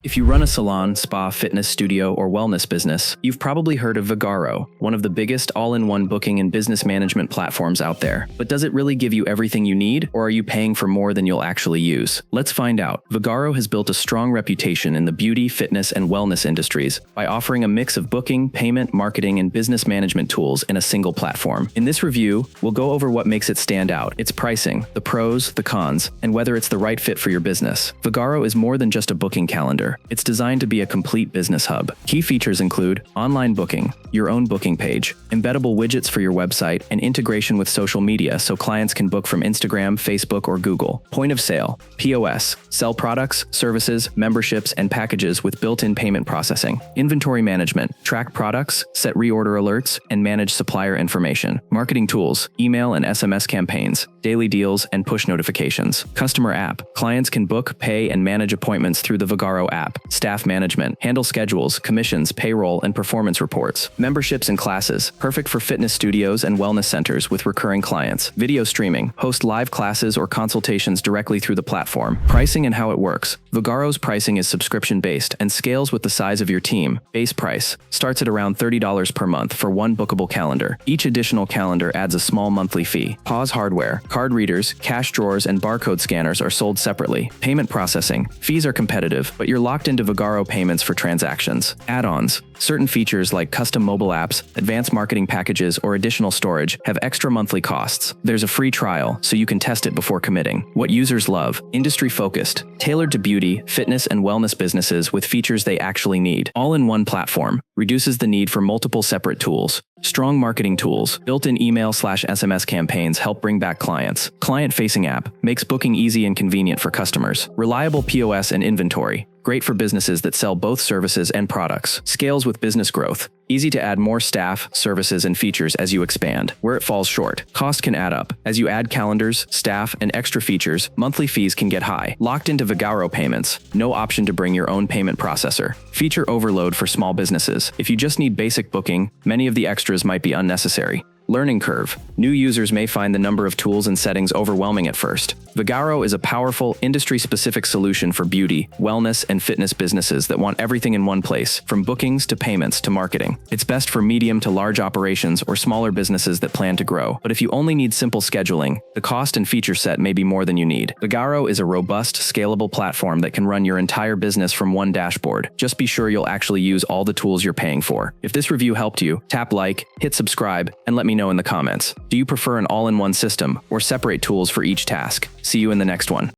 If you run a salon, spa, fitness studio, or wellness business, you've probably heard of VAGARO, one of the biggest all-in-one booking and business management platforms out there. But does it really give you everything you need, or are you paying for more than you'll actually use? Let's find out. VAGARO has built a strong reputation in the beauty, fitness, and wellness industries by offering a mix of booking, payment, marketing, and business management tools in a single platform. In this review, we'll go over what makes it stand out, its pricing, the pros, the cons, and whether it's the right fit for your business. VAGARO is more than just a booking calendar. It's designed to be a complete business hub. Key features include online booking, your own booking page, embeddable widgets for your website, and integration with social media so clients can book from Instagram, Facebook, or Google. Point of sale, POS, sell products, services, memberships, and packages with built-in payment processing. Inventory management, track products, set reorder alerts, and manage supplier information. Marketing tools, email and SMS campaigns, daily deals, and push notifications. Customer app, clients can book, pay, and manage appointments through the VAGARO app. Staff management, handle schedules, commissions, payroll, and performance reports. Memberships and classes, perfect for fitness studios and wellness centers with recurring clients. Video streaming, host live classes or consultations directly through the platform. Pricing and how it works. VAGARO's pricing is subscription-based and scales with the size of your team. Base price starts at around $30 per month for one bookable calendar. Each additional calendar adds a small monthly fee. POS hardware, card readers, cash drawers, and barcode scanners are sold separately. Payment processing. Fees are competitive, but you're locked into VAGARO payments for transactions. Add-ons. Certain features like custom mobile apps, advanced marketing packages, or additional storage have extra monthly costs. There's a free trial, so you can test it before committing. What users love. Industry-focused. Tailored to beauty, fitness, and wellness businesses with features they actually need. All in one platform. Reduces the need for multiple separate tools. Strong marketing tools. Built-in email/SMS campaigns help bring back clients. Client-facing app. Makes booking easy and convenient for customers. Reliable POS and inventory. Great for businesses that sell both services and products. Scales with business growth. Easy to add more staff, services, and features as you expand. Where it falls short. Cost can add up. As you add calendars, staff, and extra features, monthly fees can get high. Locked into VAGARO payments. No option to bring your own payment processor. Feature overload for small businesses. If you just need basic booking, many of the extras might be unnecessary. Learning curve. New users may find the number of tools and settings overwhelming at first. VAGARO is a powerful, industry-specific solution for beauty, wellness, and fitness businesses that want everything in one place, from bookings to payments to marketing. It's best for medium to large operations or smaller businesses that plan to grow. But if you only need simple scheduling, the cost and feature set may be more than you need. VAGARO is a robust, scalable platform that can run your entire business from one dashboard. Just be sure you'll actually use all the tools you're paying for. If this review helped you, tap like, hit subscribe, and let me know in the comments. Do you prefer an all-in-one system or separate tools for each task? See you in the next one.